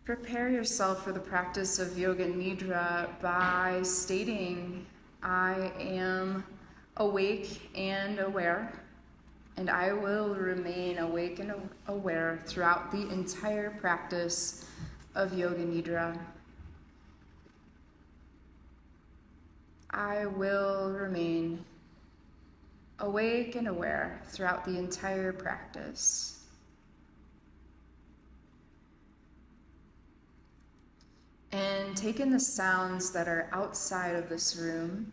Prepare yourself for the practice of Yoga Nidra by stating, I am awake and aware, and I will remain awake and aware throughout the entire practice of Yoga Nidra. I will remain awake and aware throughout the entire practice. And take in the sounds that are outside of this room.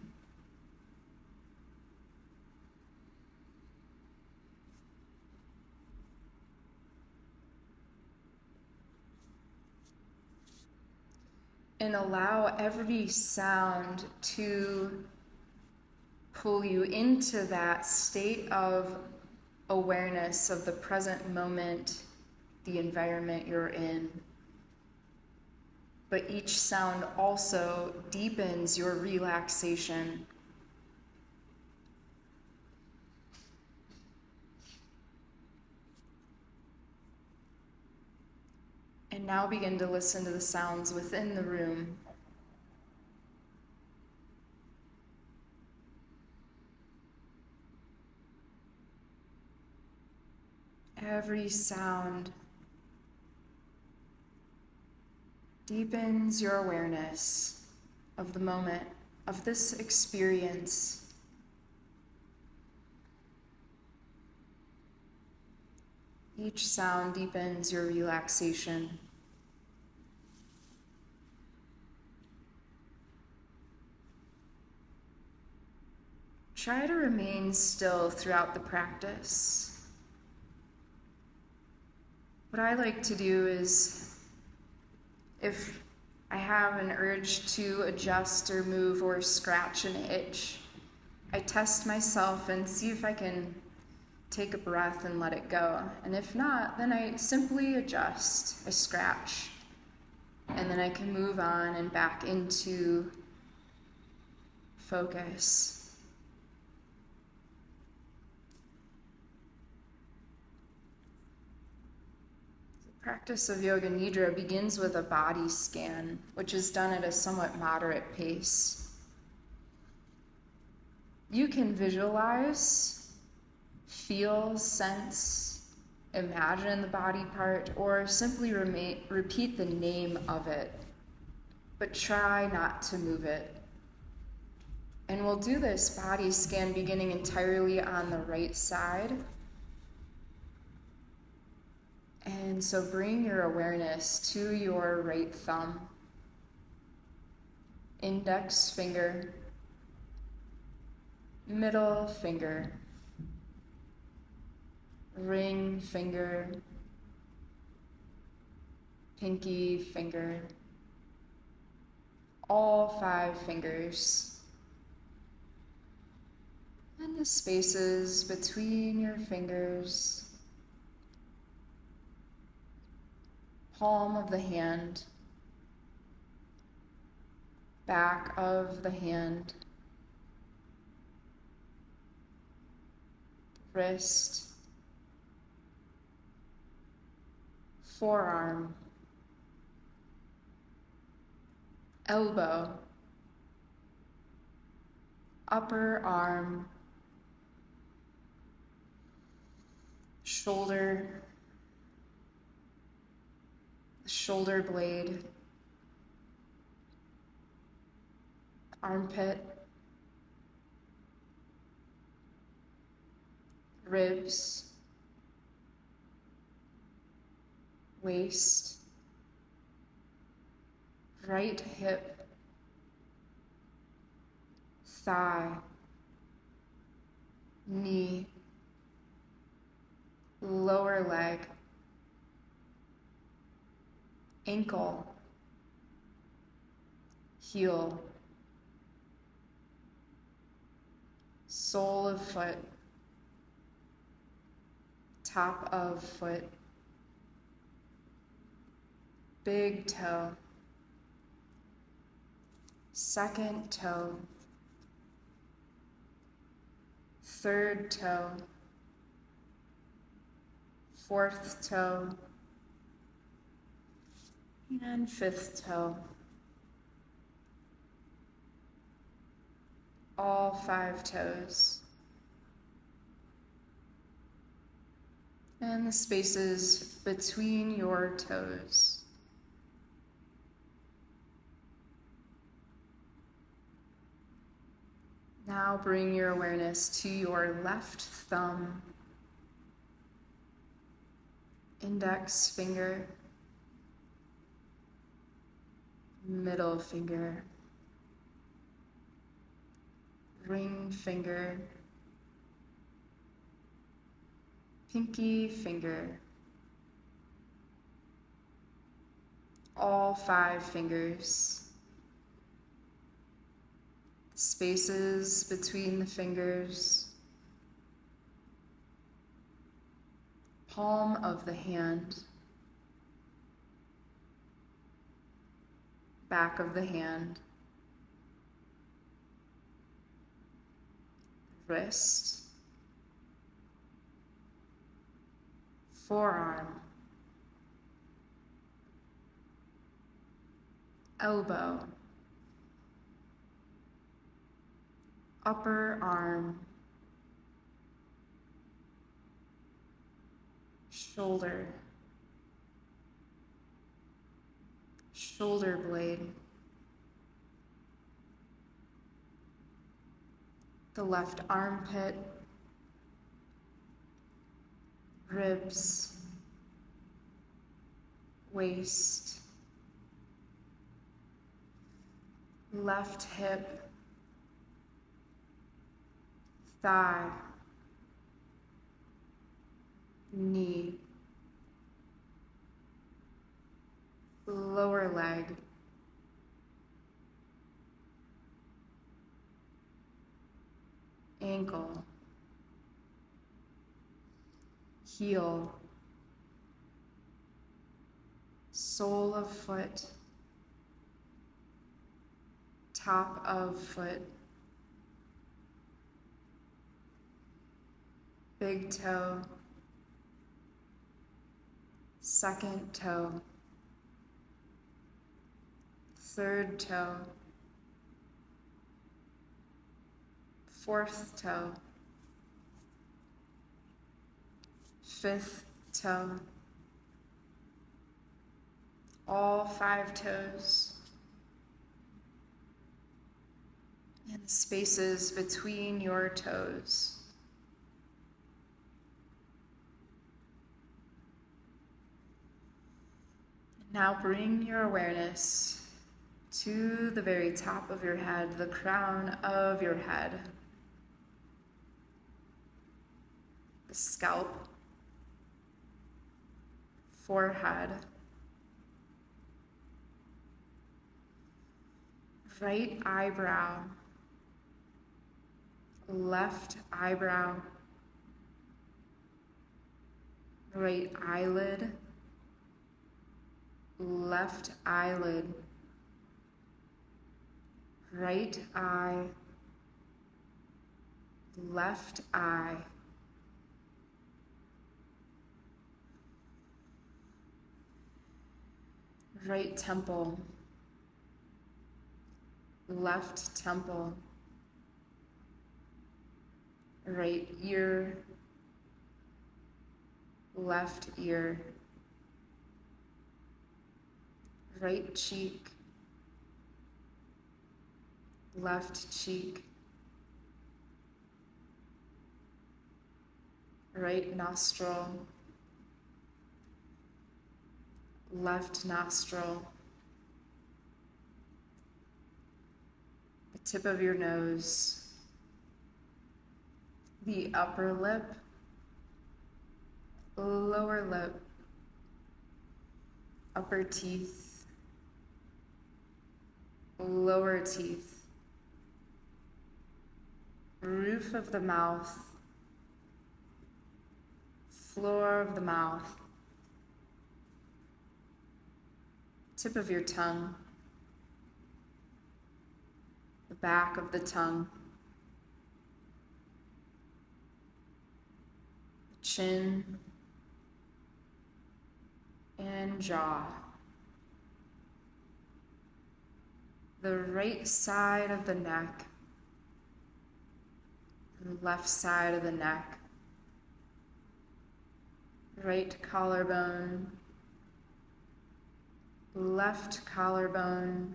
And allow every sound to pull you into that state of awareness of the present moment, the environment you're in. But each sound also deepens your relaxation. And now begin to listen to the sounds within the room. Every sound deepens your awareness of the moment, of this experience. Each sound deepens your relaxation. Try to remain still throughout the practice. What I like to do is, if I have an urge to adjust or move or scratch an itch, I test myself and see if I can take a breath and let it go. And if not, then I simply adjust, I scratch, and then I can move on and back into focus. The practice of Yoga Nidra begins with a body scan, which is done at a somewhat moderate pace. You can visualize, feel, sense, imagine the body part, or simply repeat the name of it, but try not to move it. And we'll do this body scan beginning entirely on the right side. And so bring your awareness to your right thumb, index finger, middle finger, ring finger, pinky finger, all 5 fingers, and the spaces between your fingers. Palm of the hand, back of the hand, wrist, forearm, elbow, upper arm, shoulder, shoulder blade, armpit, ribs, waist, right hip, thigh, knee, lower leg, ankle, heel, sole of foot, top of foot, big toe, second toe, third toe, fourth toe, And fifth toe. All 5 toes. And the spaces between your toes. Now bring your awareness to your left thumb, index finger, middle finger, ring finger, pinky finger, all 5 fingers, spaces between the fingers, palm of the hand, back of the hand, wrist, forearm, elbow, upper arm, shoulder, shoulder blade, the left armpit, ribs, waist, left hip, thigh, knee, lower leg, ankle, heel, sole of foot, top of foot, big toe, second toe, third toe, fourth toe, fifth toe, all 5 toes, and the spaces between your toes. Now bring your awareness to the very top of your head, the crown of your head, the scalp, forehead, right eyebrow, left eyebrow, right eyelid, left eyelid, right eye, left eye, right temple, left temple, right ear, left ear, right cheek, left cheek, right nostril, left nostril, the tip of your nose, the upper lip, lower lip, upper teeth, lower teeth, roof of the mouth, floor of the mouth, tip of your tongue, the back of the tongue, chin, and jaw. the right side of the neck, the left side of the neck, right collarbone, left collarbone,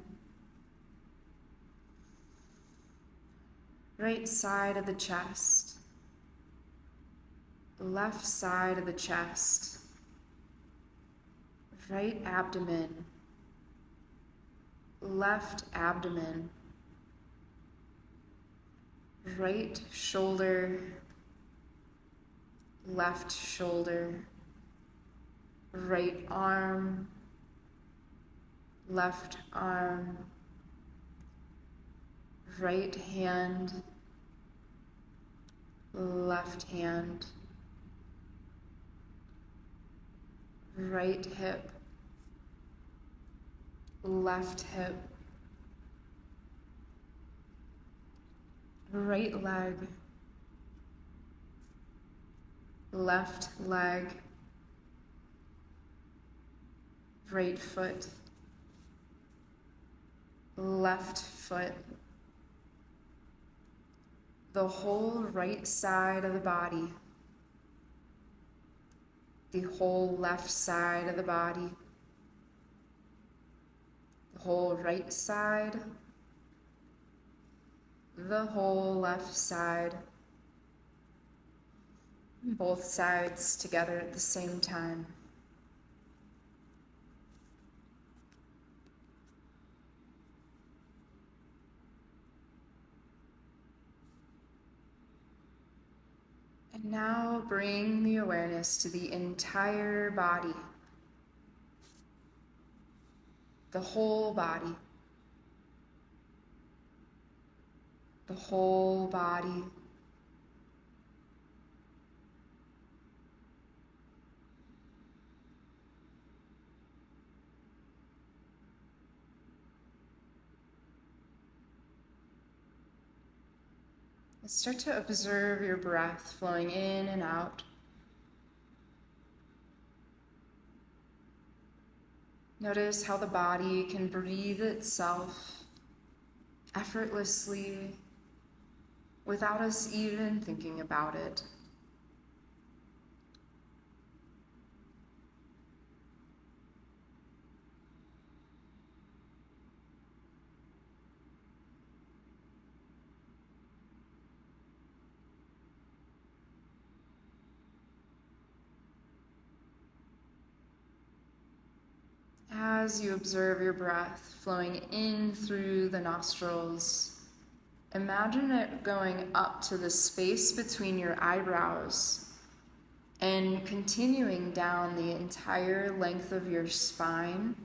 right side of the chest, left side of the chest, right abdomen, left abdomen, right shoulder, left shoulder, right arm, left arm, right hand, left hand, right hip, left hip, right leg, left leg, right foot, left foot, the whole right side of the body, the whole left side of the body, the whole right side, the whole left side, both sides together at the same time. And now bring the awareness to the entire body, the whole body, the whole body. Start to observe your breath flowing in and out. Notice how the body can breathe itself effortlessly without us even thinking about it. As you observe your breath flowing in through the nostrils, imagine it going up to the space between your eyebrows and continuing down the entire length of your spine.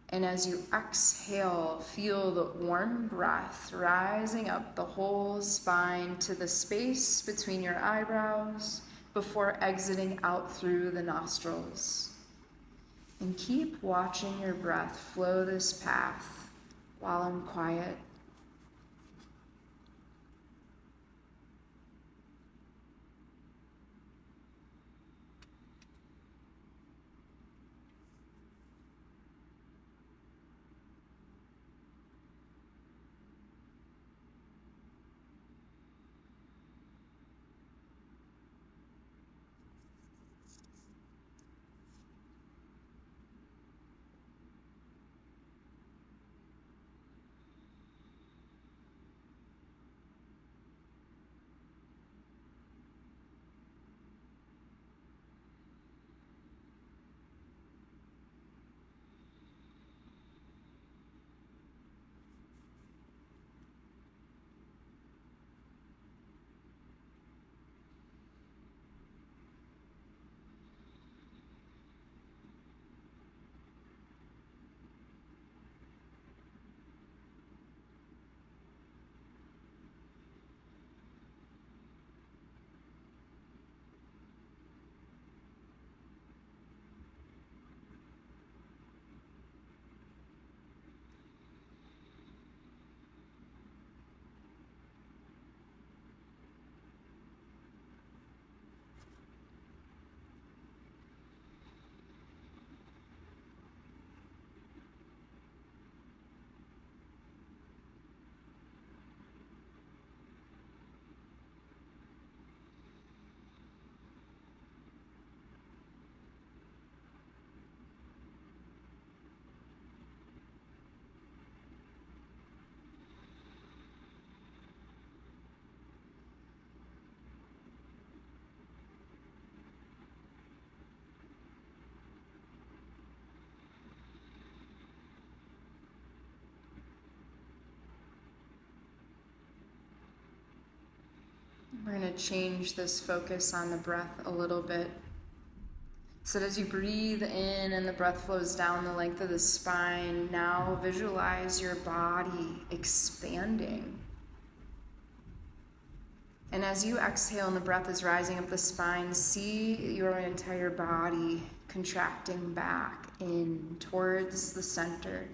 And as you exhale, feel the warm breath rising up the whole spine to the space between your eyebrows before exiting out through the nostrils. And keep watching your breath flow this path while I'm quiet. We're going to change this focus on the breath a little bit. So that as you breathe in and the breath flows down the length of the spine, now visualize your body expanding. And as you exhale and the breath is rising up the spine, see your entire body contracting back in towards the center.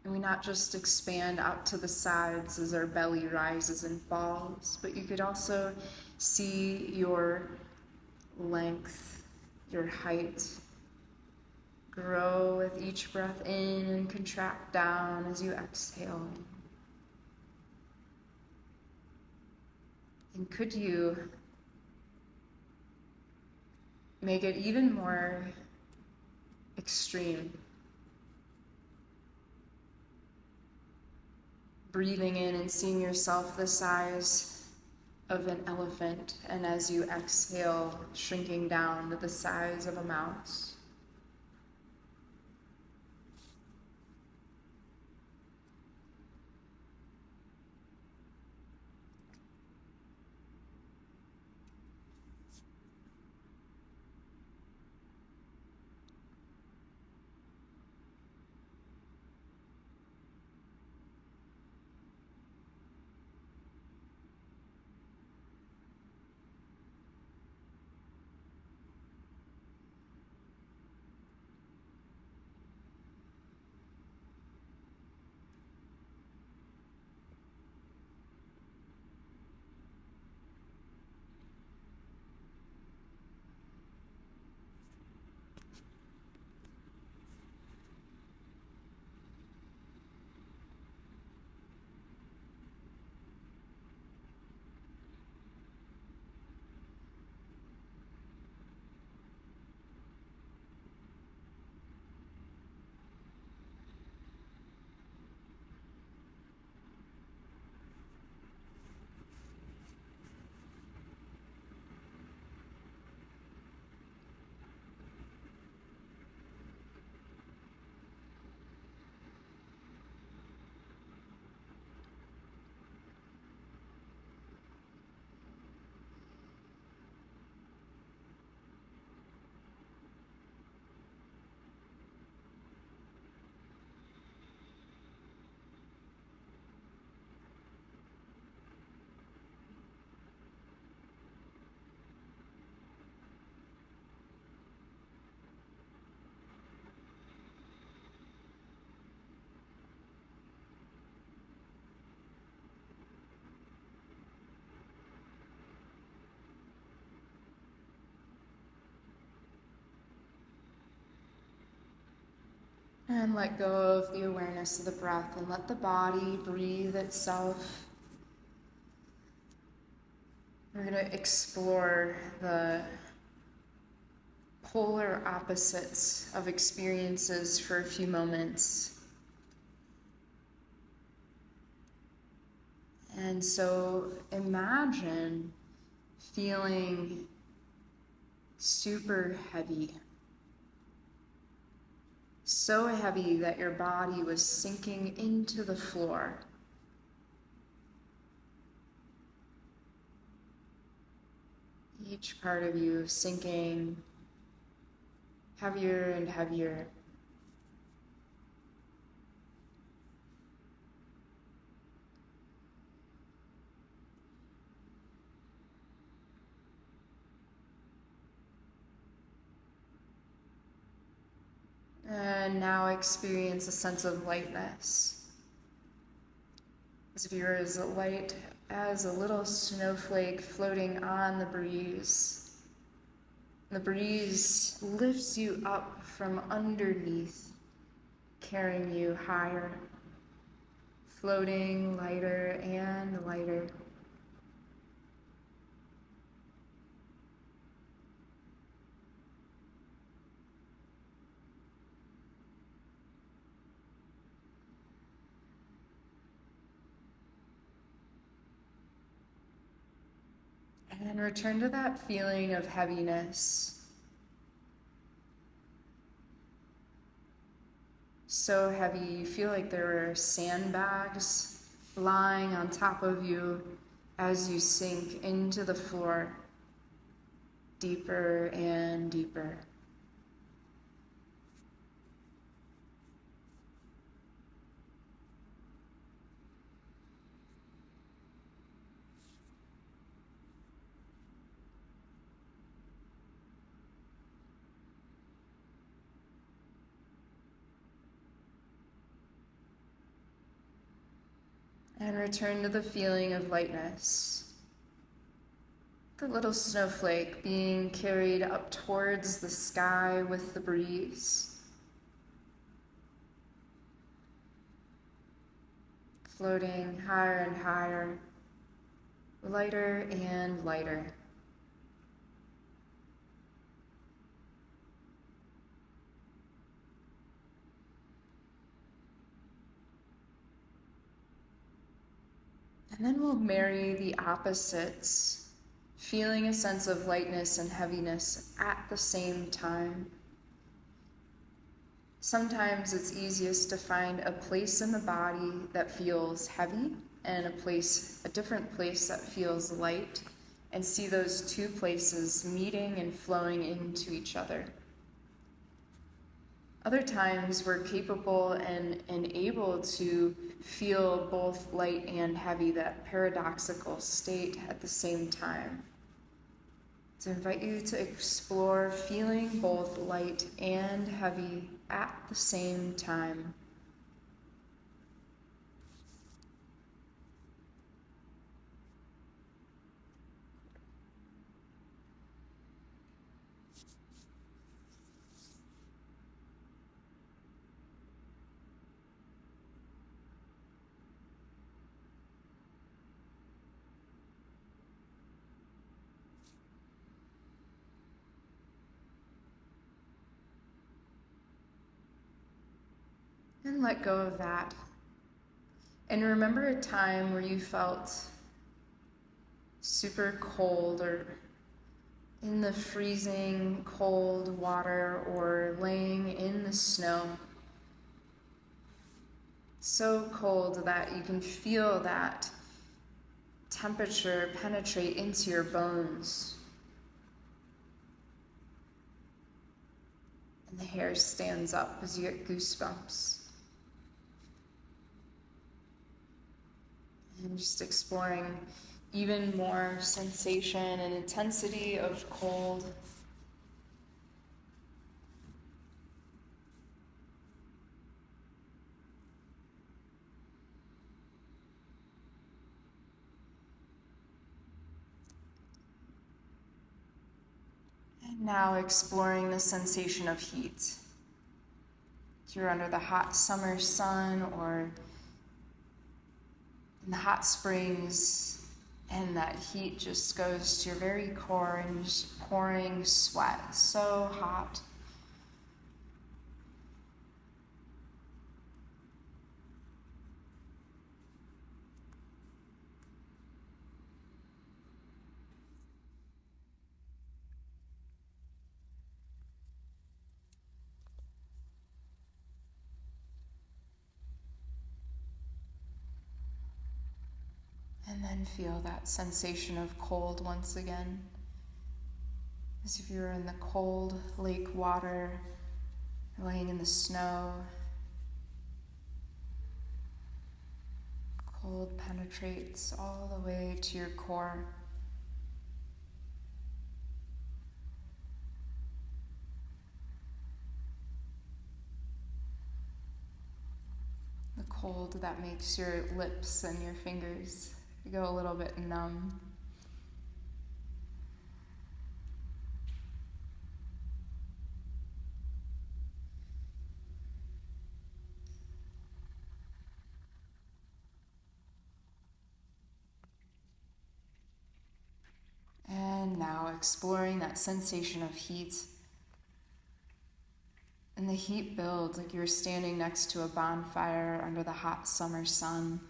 And we not just expand out to the sides as our belly rises and falls, but you could also see your length, your height grow with each breath in and contract down as you exhale. And could you make it even more extreme? Breathing in and seeing yourself the size of an elephant, and as you exhale, shrinking down to the size of a mouse. And let go of the awareness of the breath and let the body breathe itself. We're going to explore the polar opposites of experiences for a few moments. And so imagine feeling super heavy. So heavy that your body was sinking into the floor. Each part of you sinking heavier and heavier. And now experience a sense of lightness. As if you're as light as a little snowflake floating on the breeze. The breeze lifts you up from underneath, carrying you higher, floating lighter and lighter. And return to that feeling of heaviness. so heavy you feel like there are sandbags lying on top of you as you sink into the floor, deeper and deeper. And return to the feeling of lightness. The little snowflake being carried up towards the sky with the breeze. Floating higher and higher, lighter and lighter. And then we'll marry the opposites, feeling a sense of lightness and heaviness at the same time. Sometimes it's easiest to find a place in the body that feels heavy and a different place that feels light, and see those two places meeting and flowing into each other. Other times we're capable and able to feel both light and heavy, that paradoxical state at the same time. To invite you to explore feeling both light and heavy at the same time. And let go of that. And remember a time where you felt super cold, or in the freezing cold water, or laying in the snow. So cold that you can feel that temperature penetrate into your bones. And the hair stands up as you get goosebumps. And just exploring even more sensation and intensity of cold. And now exploring the sensation of heat. If you're under the hot summer sun or in the hot springs, and that heat just goes to your very core and just pouring sweat, so hot. And then feel that sensation of cold once again, as if you were in the cold lake water, laying in the snow. Cold penetrates all the way to your core. The cold that makes your lips and your fingers go a little bit numb. And now exploring that sensation of heat. And the heat builds like you're standing next to a bonfire under the hot summer sun,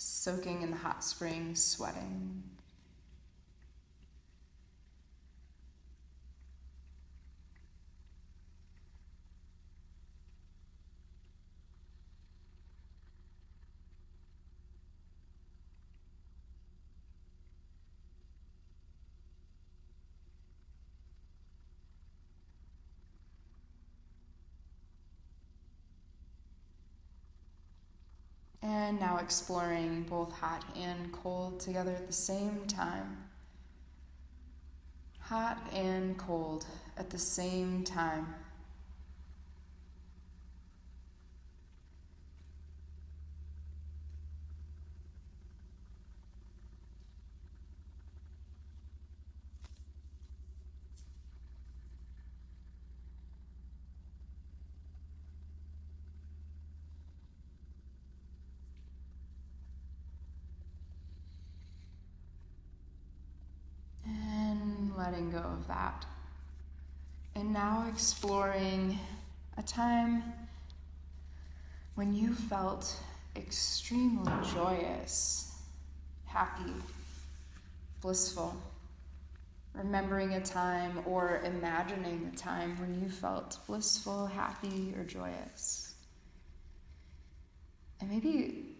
soaking in the hot springs, sweating. And now exploring both hot and cold together at the same time. Hot and cold at the same time. And letting go of that. And now exploring a time when you felt extremely joyous, happy, blissful. Remembering a time or imagining a time when you felt blissful, happy, or joyous. And maybe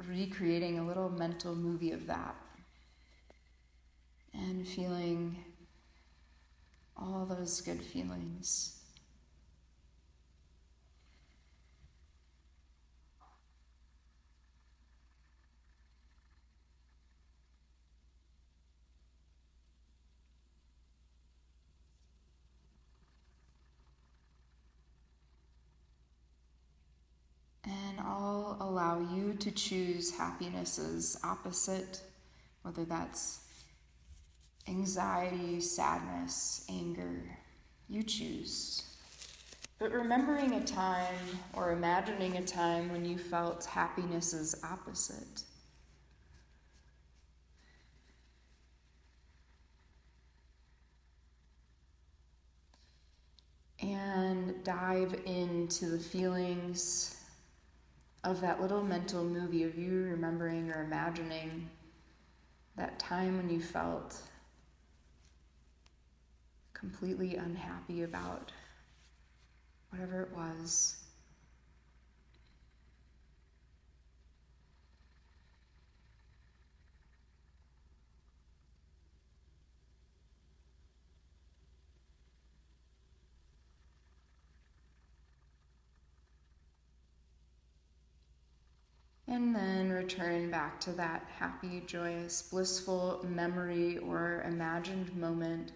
recreating a little mental movie of that. And feeling all those good feelings. And I'll allow you to choose happiness's opposite, whether that's anxiety, sadness, anger. You choose. But remembering a time or imagining a time when you felt happiness's opposite. And dive into the feelings of that little mental movie of you remembering or imagining that time when you felt completely unhappy about whatever it was. And then return back to that happy, joyous, blissful memory or imagined moment.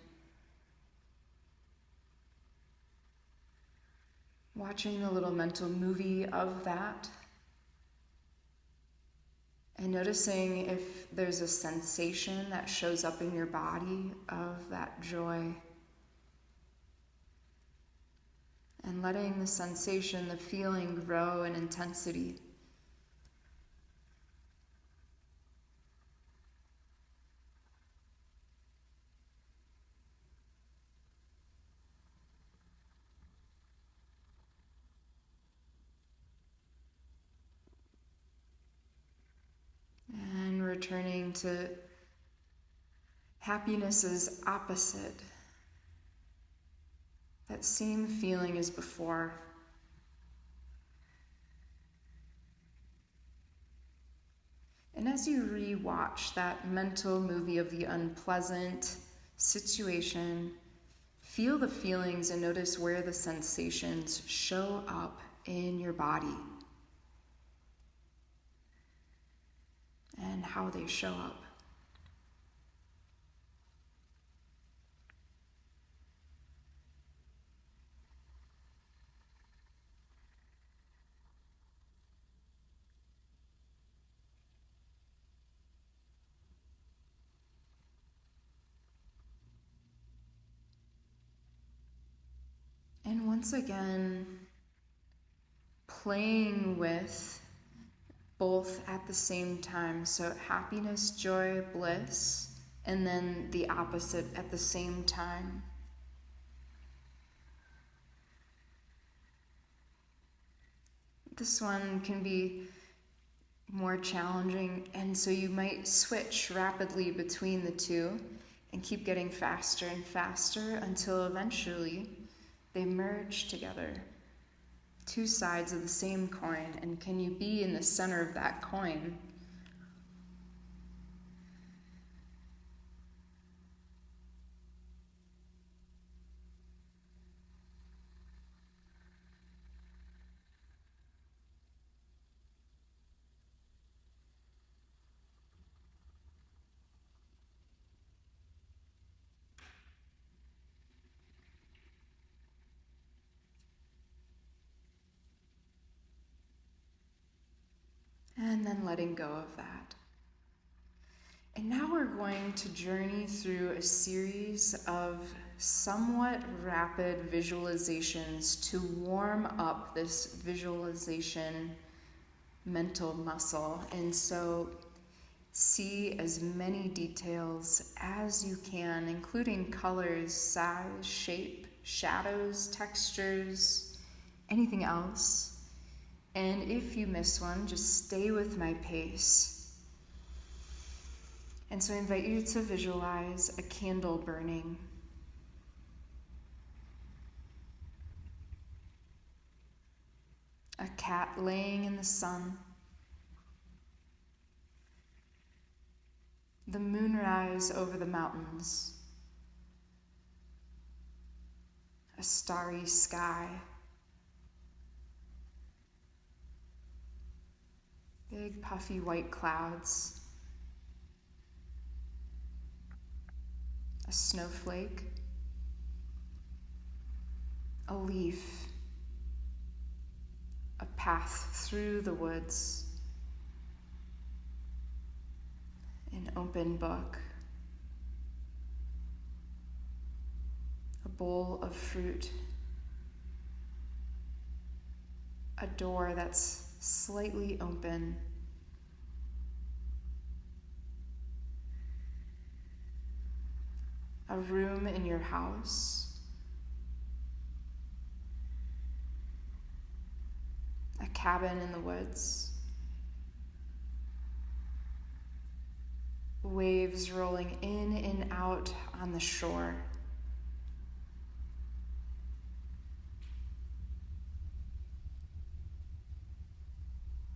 Watching the little mental movie of that. And noticing if there's a sensation that shows up in your body of that joy. And letting the sensation, the feeling grow in intensity. And returning to happiness's opposite. That same feeling as before. And as you re-watch that mental movie of the unpleasant situation, feel the feelings and notice where the sensations show up in your body and how they show up. And once again, playing with both at the same time. So happiness, joy, bliss, and then the opposite at the same time. This one can be more challenging, and so you might switch rapidly between the two and keep getting faster and faster until eventually they merge together. Two sides of the same coin, and can you be in the center of that coin? And then letting go of that. And now we're going to journey through a series of somewhat rapid visualizations to warm up this visualization mental muscle. And so see as many details as you can, including colors, size, shape, shadows, textures, anything else. And if you miss one, just stay with my pace. And so I invite you to visualize a candle burning. A cat laying in the sun. The moonrise over the mountains. A starry sky. Big puffy white clouds. A snowflake. A leaf. A path through the woods. An open book. A bowl of fruit. A door that's slightly open. A room in your house. A cabin in the woods. Waves rolling in and out on the shore.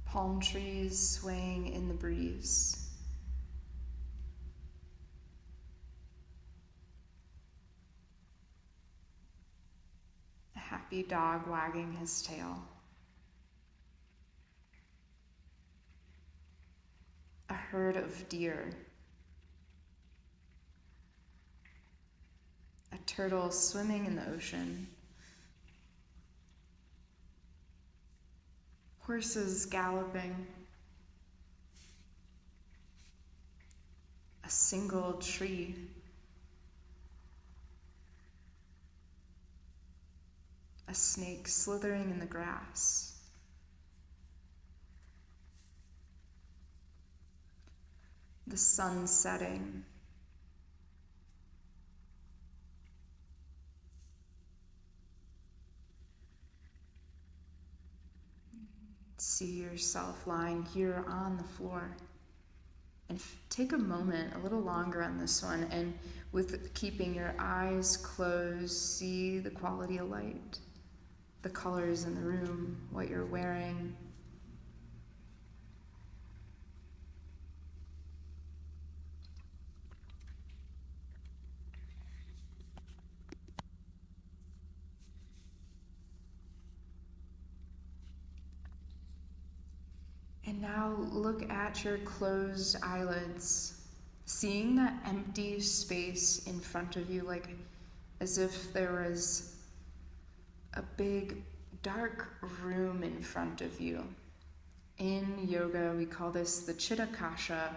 Palm trees swaying in the breeze. A happy dog wagging his tail. A herd of deer. A turtle swimming in the ocean. Horses galloping. A single tree. A snake slithering in the grass. The sun setting. See yourself lying here on the floor. And take a moment, a little longer on this one, and with keeping your eyes closed, see the quality of light, the colors in the room, what you're wearing. And now look at your closed eyelids, seeing that empty space in front of you, like as if there was a big dark room in front of you. In yoga, we call this the Chitakasha.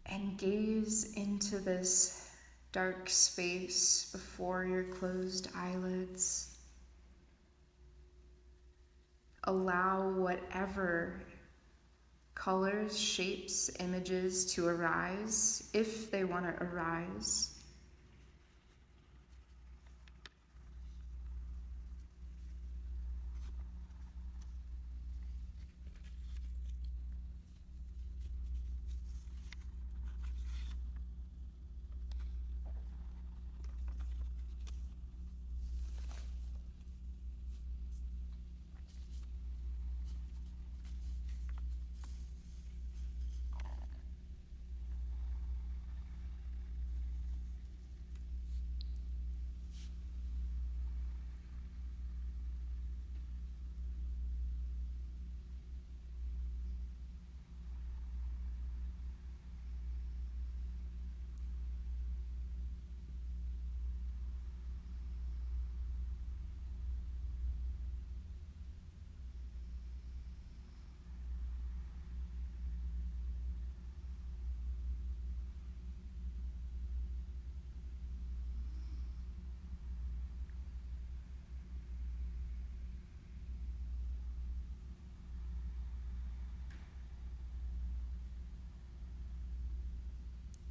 And gaze into this dark space before your closed eyelids. Allow whatever colors, shapes, images to arise, if they want to arise.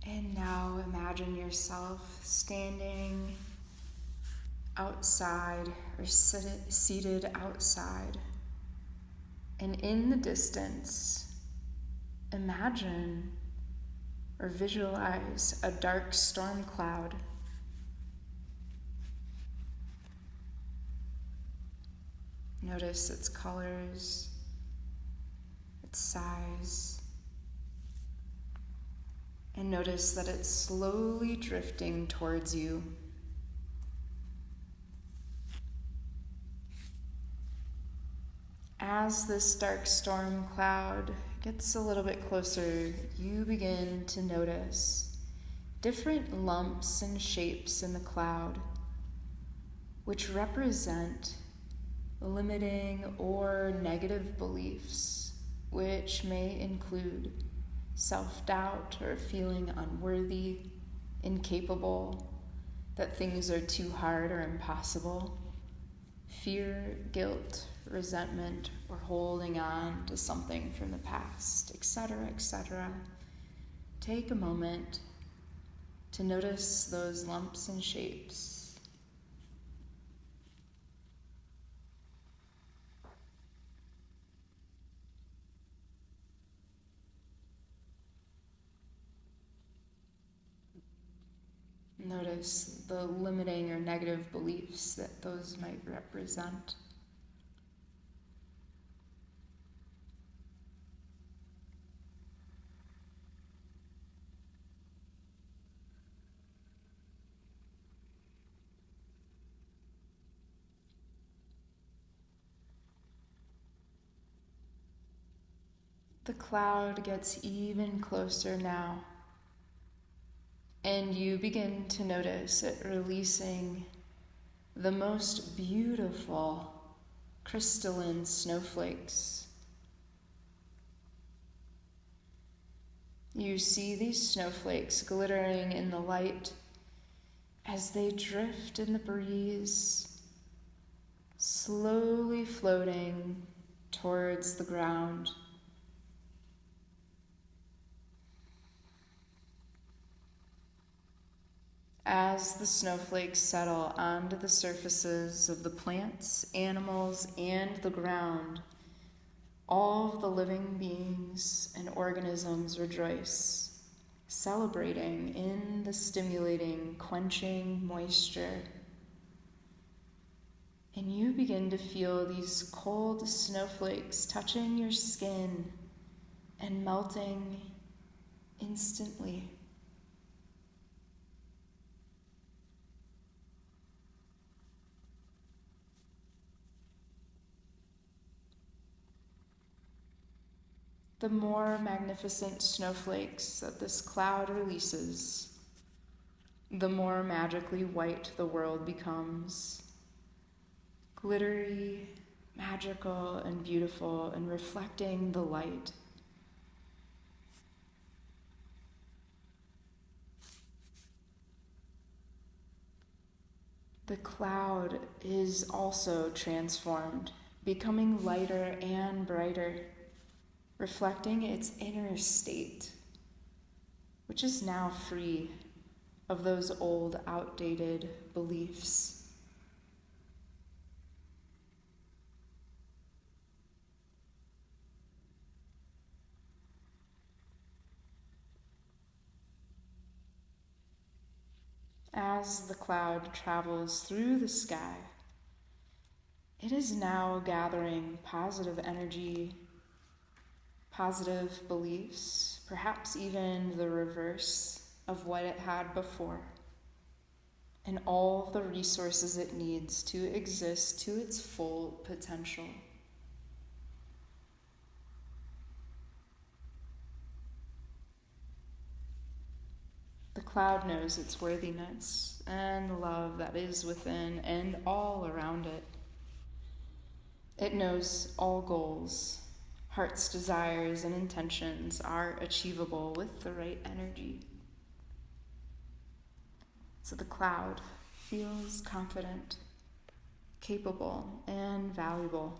And now imagine yourself standing outside or seated outside. And in the distance, imagine or visualize a dark storm cloud. Notice its colors, its size, and notice that it's slowly drifting towards you. As this dark storm cloud gets a little bit closer, you begin to notice different lumps and shapes in the cloud, which represent limiting or negative beliefs, which may include self-doubt or feeling unworthy, incapable, that things are too hard or impossible, fear, guilt, resentment, or holding on to something from the past, etc., etc. Take a moment to notice those lumps and shapes. Notice the limiting or negative beliefs that those might represent. The cloud gets even closer now, and you begin to notice it releasing the most beautiful crystalline snowflakes. You see these snowflakes glittering in the light as they drift in the breeze, slowly floating towards the ground. As the snowflakes settle onto the surfaces of the plants, animals, and the ground, all of the living beings and organisms rejoice, celebrating in the stimulating, quenching moisture. And you begin to feel these cold snowflakes touching your skin and melting instantly. The more magnificent snowflakes that this cloud releases, the more magically white the world becomes. Glittery, magical, and beautiful, and reflecting the light. The cloud is also transformed, becoming lighter and brighter, reflecting its inner state, which is now free of those old, outdated beliefs. As the cloud travels through the sky, it is now gathering positive energy, positive beliefs, perhaps even the reverse of what it had before, and all the resources it needs to exist to its full potential. The cloud knows its worthiness and the love that is within and all around it. It knows all goals, heart's desires and intentions are achievable with the right energy. So the cloud feels confident, capable, and valuable,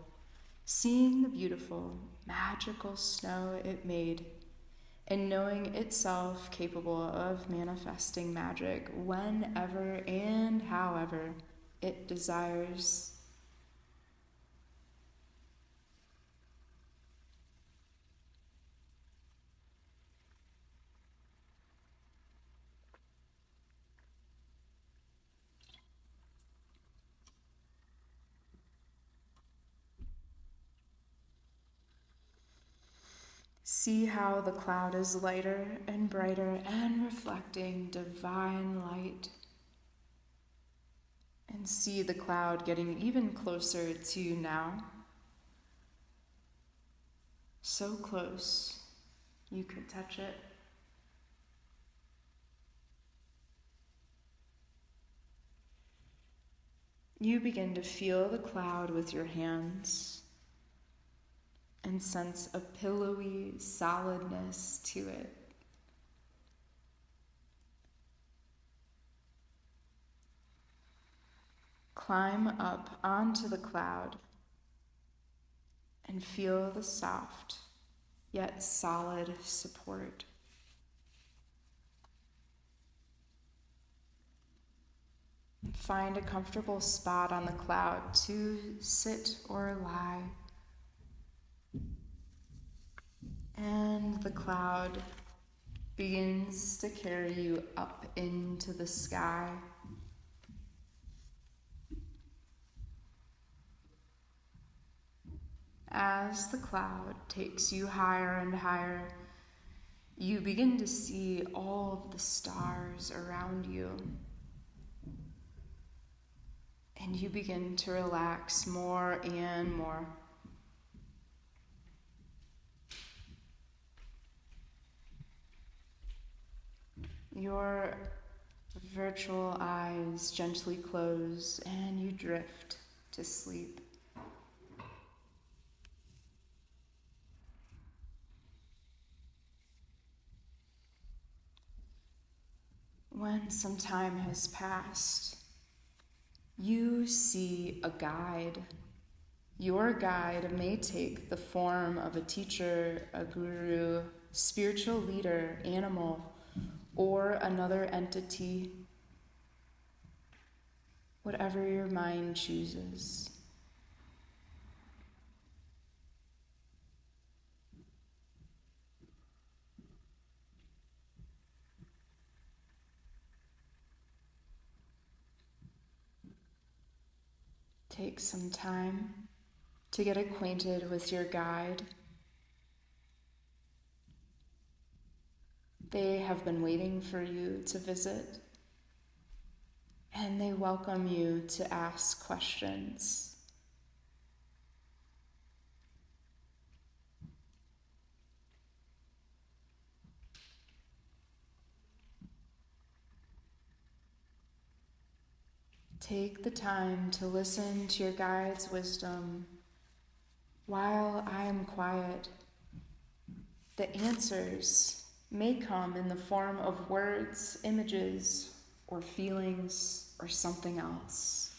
seeing the beautiful, magical snow it made and knowing itself capable of manifesting magic whenever and however it desires. See how the cloud is lighter and brighter and reflecting divine light. And see the cloud getting even closer to you now. So close, you could touch it. You begin to feel the cloud with your hands and sense a pillowy solidness to it. Climb up onto the cloud and feel the soft yet solid support. Find a comfortable spot on the cloud to sit or lie. And the cloud begins to carry you up into the sky. As the cloud takes you higher and higher, you begin to see all of the stars around you. And you begin to relax more and more. Your virtual eyes gently close and you drift to sleep. When some time has passed, you see a guide. Your guide may take the form of a teacher, a guru, spiritual leader, animal, or another entity, whatever your mind chooses. Take some time to get acquainted with your guide. They have been waiting for you to visit, and they welcome you to ask questions. Take the time to listen to your guide's wisdom while I am quiet. The answers may come in the form of words, images, or feelings, or something else.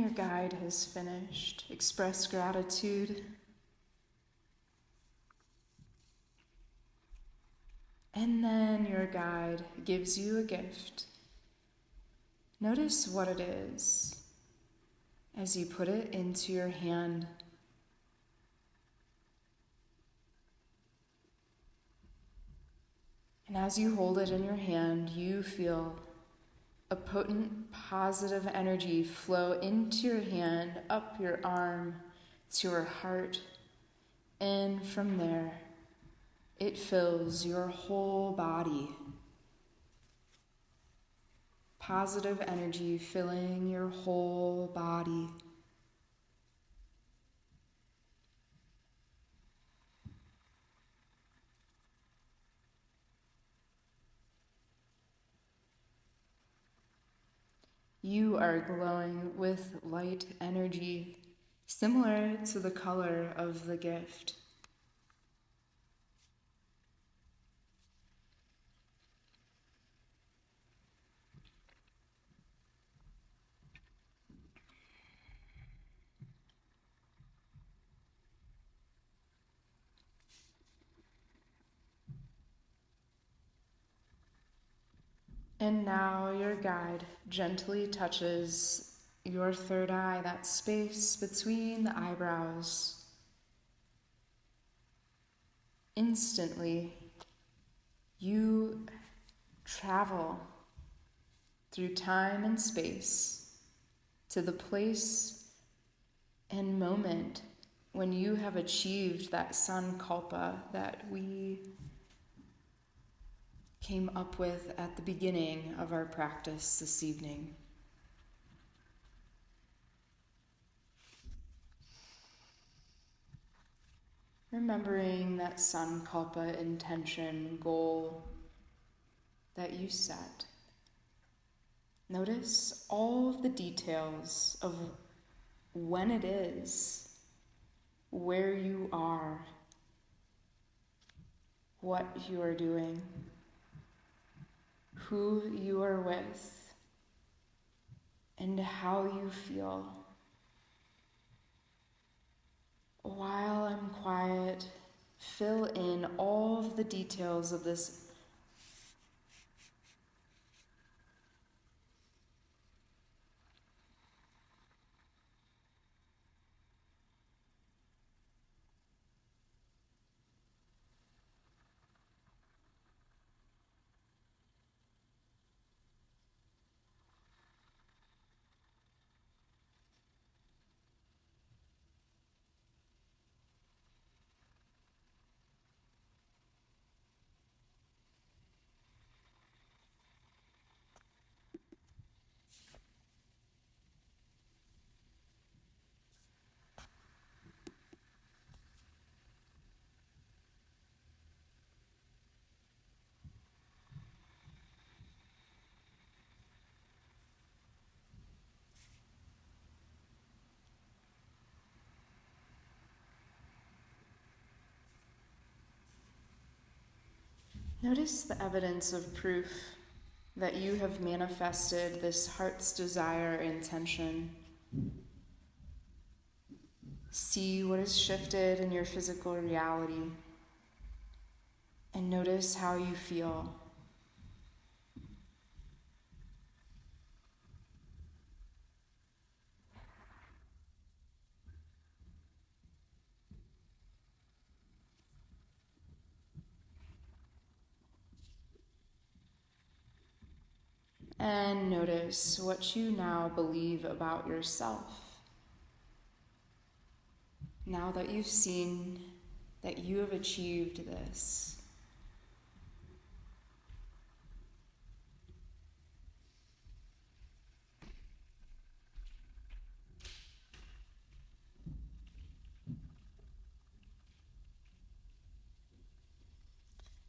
your guide has finished, express gratitude. And then your guide gives you a gift. Notice what it is as you put it into your hand. And as you hold it in your hand, you feel a potent positive energy flow into your hand, up your arm, to your heart, and from there, it fills your whole body. Positive energy filling your whole body. You are glowing with light energy, similar to the color of the gift. And now your guide gently touches your third eye, that space between the eyebrows. Instantly, you travel through time and space to the place and moment when you have achieved that sankalpa that we came up with at the beginning of our practice this evening. Remembering that sankalpa intention, goal that you set. Notice all of the details of when it is, where you are, what you are doing, who you are with, and how you feel. While I'm quiet, fill in all of the details of this. Notice the evidence of proof that you have manifested this heart's desire intention. See what has shifted in your physical reality and notice how you feel. And notice what you now believe about yourself. Now that you've seen that you have achieved this.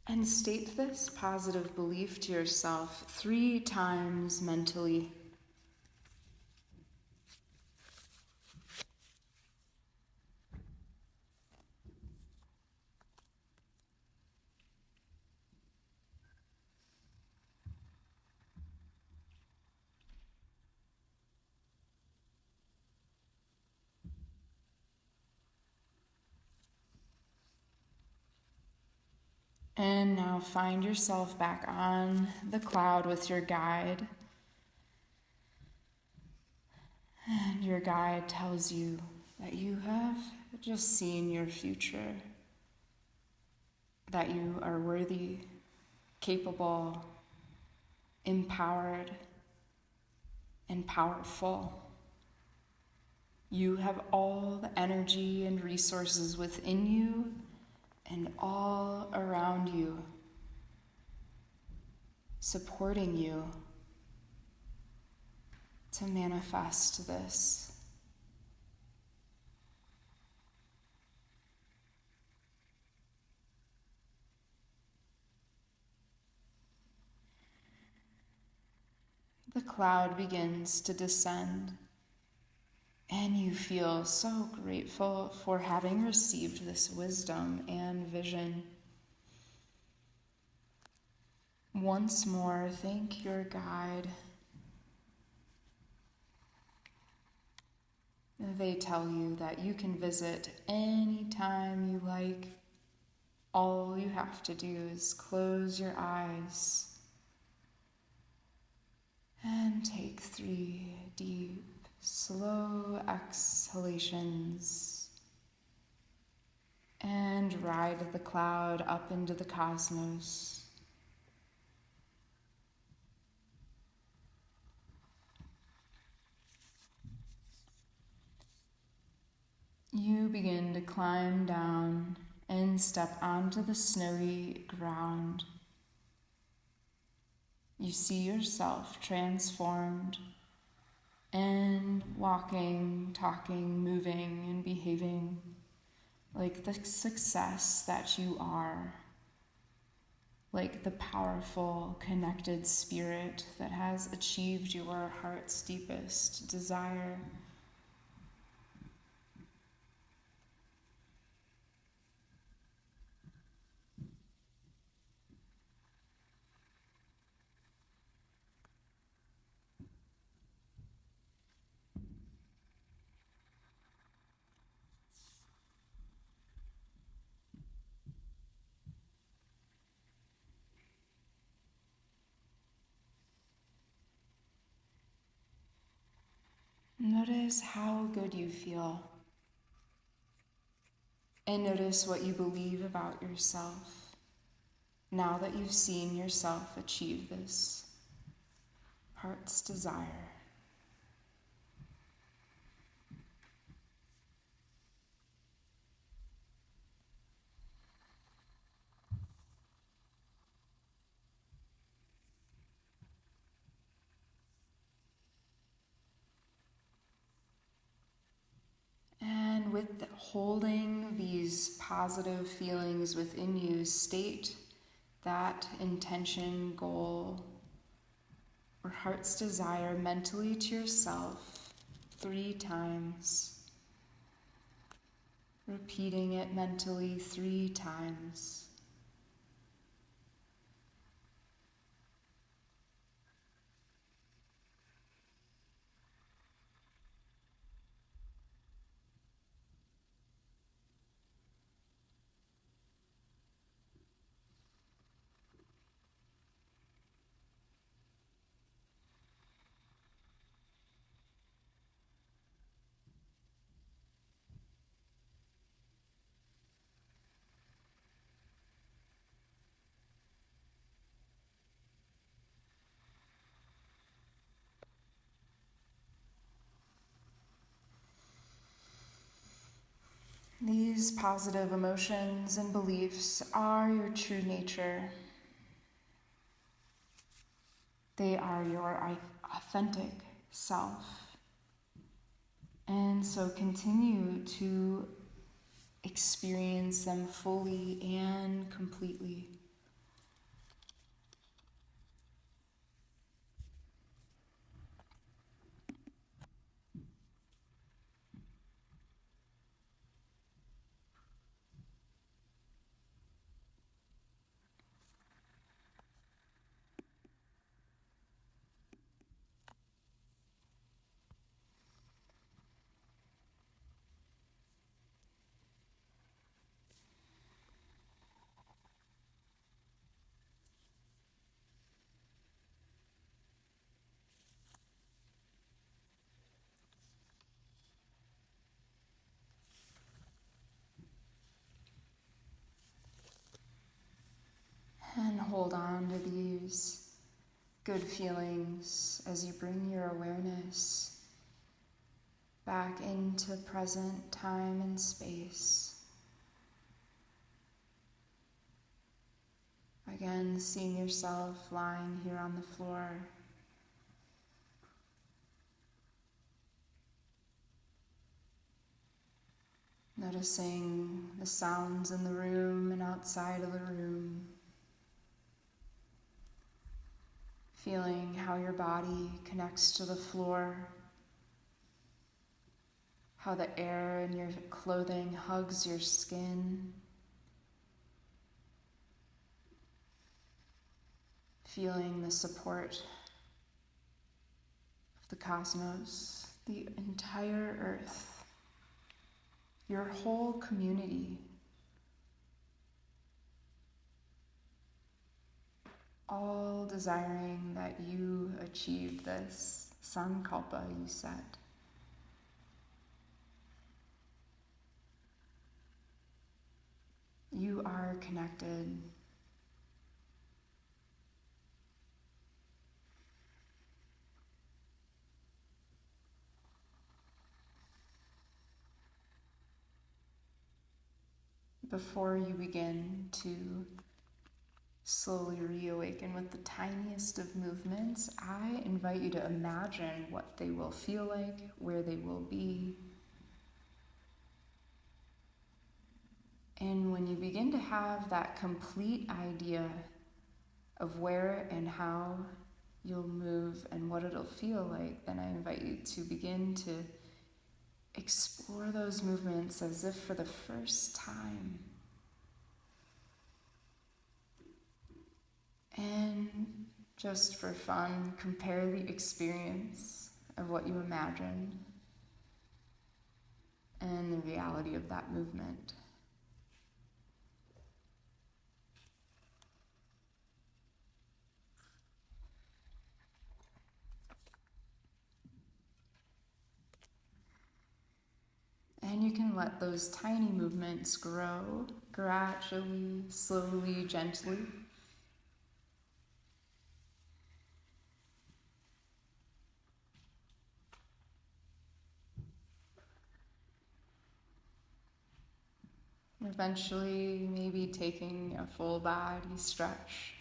And state this positive belief to yourself 3 times mentally. And now find yourself back on the cloud with your guide. And your guide tells you that you have just seen your future, that you are worthy, capable, empowered, and powerful. You have all the energy and resources within you and all around you, supporting you to manifest this. The cloud begins to descend, and you feel so grateful for having received this wisdom and vision. Once more, thank your guide. They tell you that you can visit anytime you like. All you have to do is close your eyes and take 3 deep, slow exhalations and ride the cloud up into the cosmos. You begin to climb down and step onto the snowy ground. You see yourself transformed and walking, talking, moving, and behaving like the success that you are, like the powerful, connected spirit that has achieved your heart's deepest desire. Notice how good you feel, and notice what you believe about yourself now that you've seen yourself achieve this heart's desire. And with holding these positive feelings within you, state that intention, goal, or heart's desire mentally to yourself 3 times, repeating it mentally 3 times. These positive emotions and beliefs are your true nature. They are your authentic self. And so continue to experience them fully and completely. hold on to these good feelings as you bring your awareness back into present time and space. Again, seeing yourself lying here on the floor. Noticing the sounds in the room and outside of the room. Feeling how your body connects to the floor. How the air in your clothing hugs your skin. Feeling the support of the cosmos, the entire earth, your whole community, all desiring that you achieve this sankalpa you set. You are connected. Before you begin to slowly reawaken with the tiniest of movements, I invite you to imagine what they will feel like, where they will be. And when you begin to have that complete idea of where and how you'll move and what it'll feel like, then I invite you to begin to explore those movements as if for the first time. And just for fun, compare the experience of what you imagined and the reality of that movement. And you can let those tiny movements grow gradually, slowly, gently. Eventually, maybe taking a full body stretch.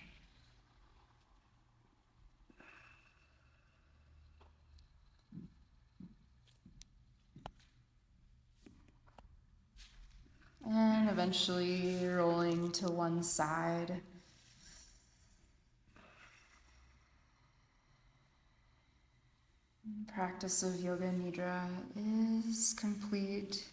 And eventually rolling to one side. Practice of Yoga Nidra is complete.